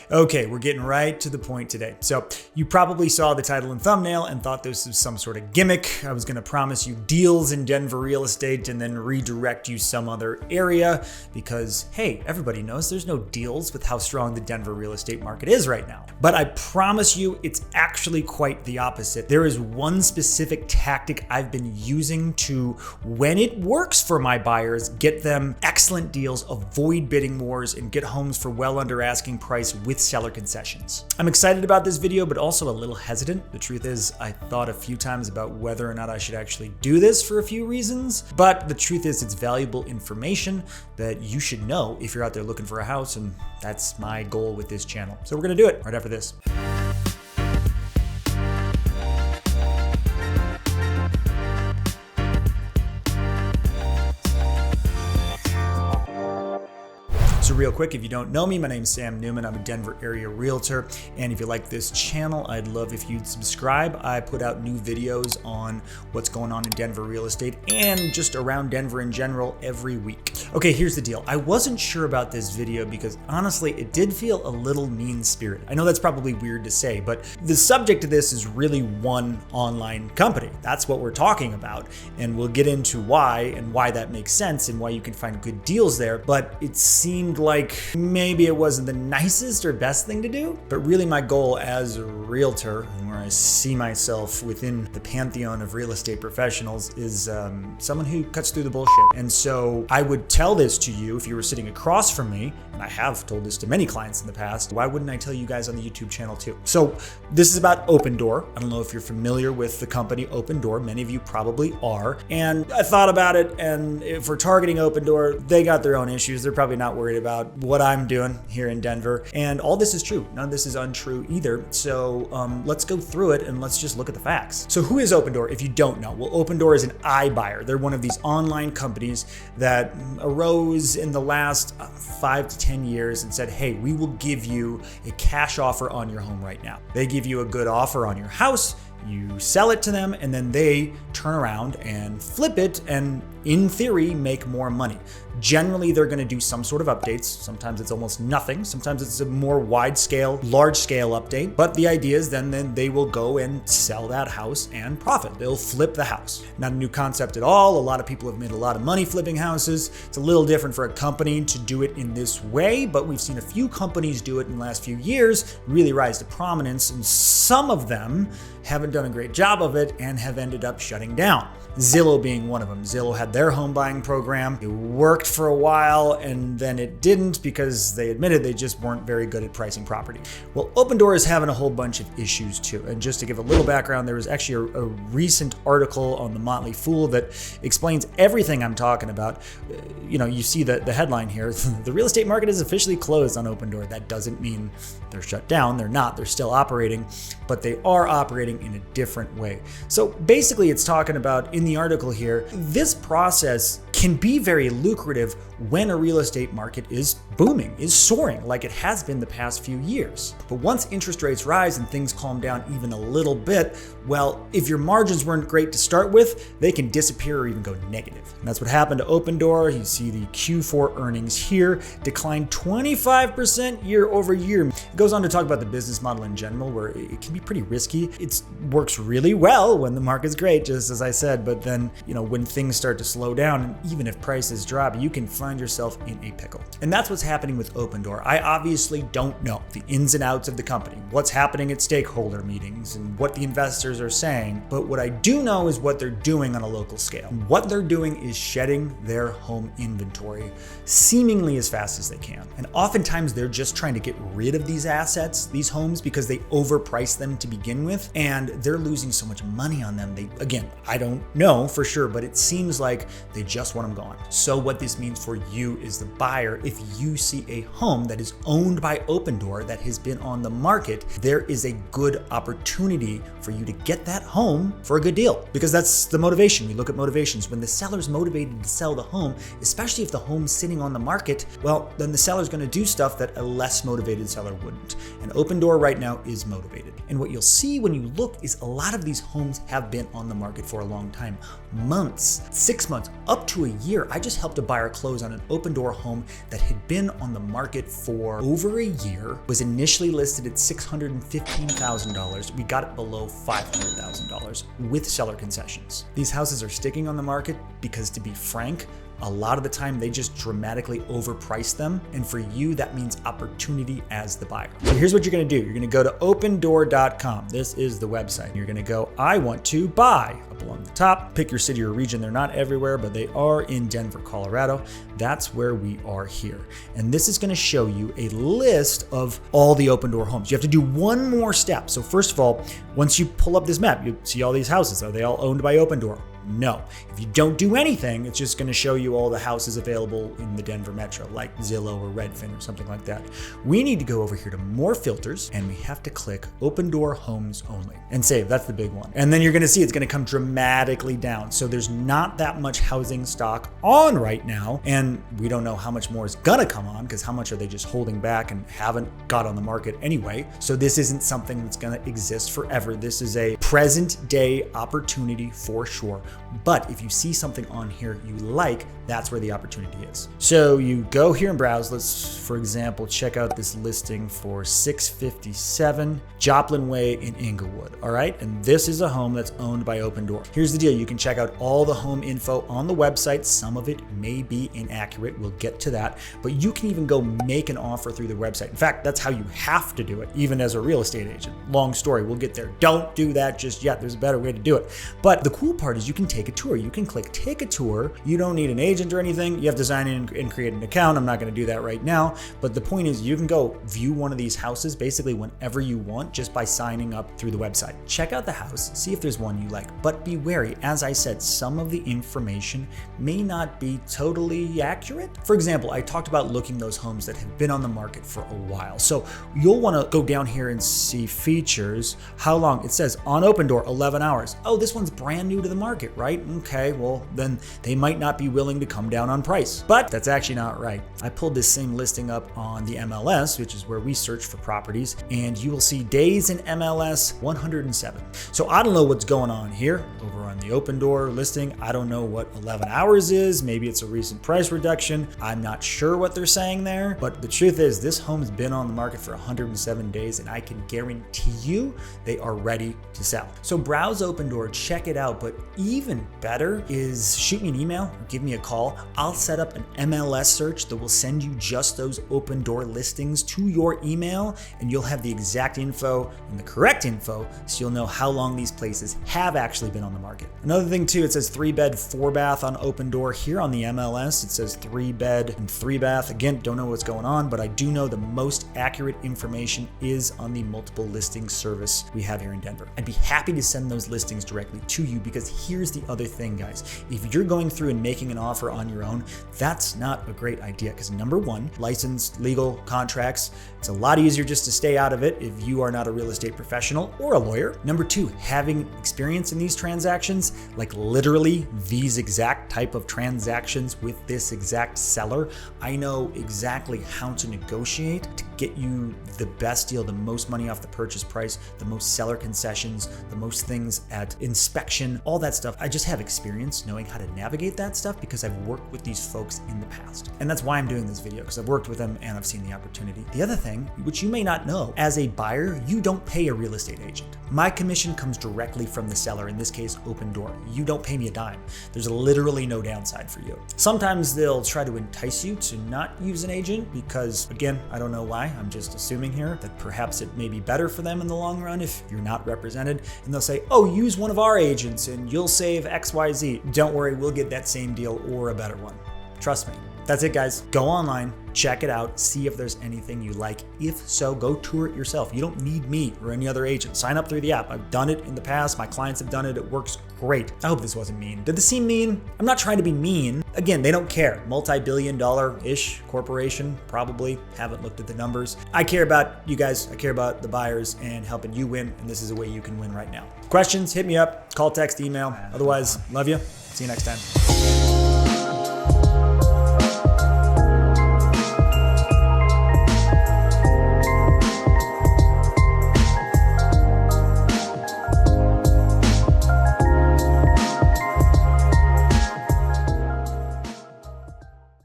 Okay, we're getting right to the point today. So you probably saw the title and thumbnail and thought this was some sort of gimmick. I was going to promise you deals in Denver real estate and then redirect you some other area because, hey, everybody knows there's no deals with how strong the Denver real estate market is right now. But I promise you it's actually quite the opposite. There is one specific tactic I've been using to, when it works for my buyers, get them excellent deals, avoid bidding wars, and get homes for well under asking price with seller concessions. I'm excited about this video, but also a little hesitant. The truth is, I thought a few times about whether or not I should actually do this for a few reasons, but the truth is it's valuable information that you should know if you're out there looking for a house, and that's my goal with this channel. So we're gonna do it right after this. So real quick, if you don't know me, my name's Sam Newman. I'm a Denver area realtor. And if you like this channel, I'd love if you'd subscribe. I put out new videos on what's going on in Denver real estate and just around Denver in general every week. Okay, here's the deal. I wasn't sure about this video because honestly, it did feel a little mean-spirited. I know that's probably weird to say, but the subject of this is really one online company. That's what we're talking about. And we'll get into why and why that makes sense and why you can find good deals there. But it seemed like maybe it wasn't the nicest or best thing to do, but really my goal as a realtor, and where I see myself within the pantheon of real estate professionals, is someone who cuts through the bullshit. And so I would tell this to you if you were sitting across from me, and I have told this to many clients in the past. Why wouldn't I tell you guys on the YouTube channel too? So this is about Opendoor. I don't know if you're familiar with the company Opendoor. Many of you probably are. And I thought about it, and if we're targeting Opendoor, they got their own issues. They're probably not worried about what I'm doing here in Denver. And all this is true. None of this is untrue either. So let's go through it and let's just look at the facts. So who is Opendoor if you don't know? Well, Opendoor is an iBuyer. They're one of these online companies that arose in the last 5 to 10 years and said, hey, we will give you a cash offer on your home right now. They give you a good offer on your house, you sell it to them, and then they turn around and flip it and in theory make more money. Generally, they're going to do some sort of updates. Sometimes it's almost nothing. Sometimes it's a more wide scale, large scale update. But the idea is then they will go and sell that house and profit. They'll flip the house. Not a new concept at all. A lot of people have made a lot of money flipping houses. It's a little different for a company to do it in this way, but we've seen a few companies do it in the last few years, really rise to prominence, and some of them haven't done a great job of it and have ended up shutting down. Zillow being one of them. Zillow had their home buying program. It worked for a while and then it didn't because they admitted they just weren't very good at pricing property. Well, Opendoor is having a whole bunch of issues too. And just to give a little background, there was actually a recent article on the Motley Fool that explains everything I'm talking about. You see the headline here. The real estate market is officially closed on Opendoor. That doesn't mean they're shut down. They're not. They're still operating, but they are operating in a different way. So basically it's talking about in the article here, this process can be very lucrative when a real estate market is booming, is soaring like it has been the past few years. But once interest rates rise and things calm down even a little bit, well, if your margins weren't great to start with, they can disappear or even go negative. And that's what happened to Opendoor. You see the Q4 earnings here declined 25% year over year. It goes on to talk about the business model in general, where it can be pretty risky. It works really well when the market's great, just as I said, but then, when things start to slow down, and even if prices drop, you can find yourself in a pickle. And that's what's happening with Opendoor. I obviously don't know the ins and outs of the company, what's happening at stakeholder meetings and what the investors are saying, but what I do know is what they're doing on a local scale. What they're doing is shedding their home inventory seemingly as fast as they can. And oftentimes they're just trying to get rid of these assets, these homes, because they overprice them to begin with, and they're losing so much money on them. Again, I don't know for sure, but it seems like they just want them gone. So what this means for you is the buyer, if you see a home that is owned by Opendoor that has been on the market, there is a good opportunity for you to get that home for a good deal, because that's the motivation. We look at motivations. When the seller's motivated to sell the home, especially if the home's sitting on the market, well, then the seller's going to do stuff that a less motivated seller wouldn't. And Opendoor right now is motivated. And what you'll see when you look is a lot of these homes have been on the market for a long time, months, 6 months, up to to a year. I just helped a buyer close on an Opendoor home that had been on the market for over a year, was initially listed at $615,000. We got it below $500,000 with seller concessions. These houses are sticking on the market because, to be frank, a lot of the time they just dramatically overprice them. And for you, that means opportunity as the buyer. So here's what you're gonna do. You're gonna go to opendoor.com. This is the website. You're gonna go, I want to buy, up along the top, pick your city or region. They're not everywhere, but they are in Denver, Colorado. That's where we are here. And this is gonna show you a list of all the Opendoor homes. You have to do one more step. So first of all, once you pull up this map, you see all these houses. Are they all owned by Opendoor? No. If you don't do anything, it's just going to show you all the houses available in the Denver metro, like Zillow or Redfin or something like that. We need to go over here to more filters, and we have to click Opendoor Homes Only and save. That's the big one. And then you're going to see it's going to come dramatically down. So there's not that much housing stock on right now, and we don't know how much more is going to come on, because how much are they just holding back and haven't got on the market anyway. So this isn't something that's going to exist forever. This is a present day opportunity for sure. But if you see something on here you like, that's where the opportunity is. So you go here and browse. Let's, for example, check out this listing for 657 Joplin Way in Inglewood. All right. And this is a home that's owned by Opendoor. Here's the deal. You can check out all the home info on the website. Some of it may be inaccurate. We'll get to that. But you can even go make an offer through the website. In fact, that's how you have to do it, even as a real estate agent. Long story. We'll get there. Don't do that just yet. There's a better way to do it. But the cool part is you can take a tour. You can click take a tour. You don't need an agent or anything. You have to sign in and create an account. I'm not going to do that right now. But the point is you can go view one of these houses basically whenever you want just by signing up through the website. Check out the house, see if there's one you like, but be wary. As I said, some of the information may not be totally accurate. For example, I talked about looking those homes that have been on the market for a while. So you'll want to go down here and see features. How long? It says on Opendoor, 11 hours. Oh, this one's brand new to the market, right? Okay, well, then they might not be willing to come down on price, but that's actually not right. I pulled this same listing up on the MLS, which is where we search for properties, and you will see days in MLS 107. So I don't know what's going on here over on the Opendoor listing. I don't know what 11 hours is. Maybe it's a recent price reduction. I'm not sure what they're saying there, but the truth is this home's been on the market for 107 days, and I can guarantee you they are ready to sell. So browse Opendoor, check it out, but even better is shoot me an email or give me a call. I'll set up an MLS search that will send you just those Opendoor listings to your email, and you'll have the exact info and the correct info, so you'll know how long these places have actually been on the market. Another thing too, it says 3-bed, 4-bath on Opendoor. Here on the MLS, it says 3-bed and 3-bath. Again, don't know what's going on, but I do know the most accurate information is on the multiple listing service we have here in Denver. I'd be happy to send those listings directly to you, because here's the other thing, guys. If you're going through and making an offer on your own, that's not a great idea, because number one, licensed legal contracts, it's a lot easier just to stay out of it if you are not a real estate professional or a lawyer. Number two, having experience in these transactions, like literally these exact type of transactions with this exact seller, I know exactly how to negotiate to get you the best deal, the most money off the purchase price, the most seller concessions, the most things at inspection, all that stuff. I just have experience knowing how to navigate that stuff because I've worked with these folks in the past. And that's why I'm doing this video, because I've worked with them and I've seen the opportunity. The other thing, which you may not know, as a buyer, you don't pay a real estate agent. My commission comes directly from the seller, in this case, Opendoor. You don't pay me a dime. There's literally no downside for you. Sometimes they'll try to entice you to not use an agent because, again, I don't know why. I'm just assuming here that perhaps it may be better for them in the long run if you're not represented. And they'll say, oh, use one of our agents and you'll save XYZ. Don't worry, we'll get that same deal or a better one. Trust me. That's it, guys. Go online, check it out, see if there's anything you like. If so, go tour it yourself. You don't need me or any other agent. Sign up through the app. I've done it in the past. My clients have done it. It works great. I hope this wasn't mean. Did this seem mean? I'm not trying to be mean. Again, they don't care. Multi-billion-dollar-ish corporation, probably. Haven't looked at the numbers. I care about you guys. I care about the buyers and helping you win, and this is a way you can win right now. Questions, hit me up. Call, text, email. Otherwise, love you. See you next time.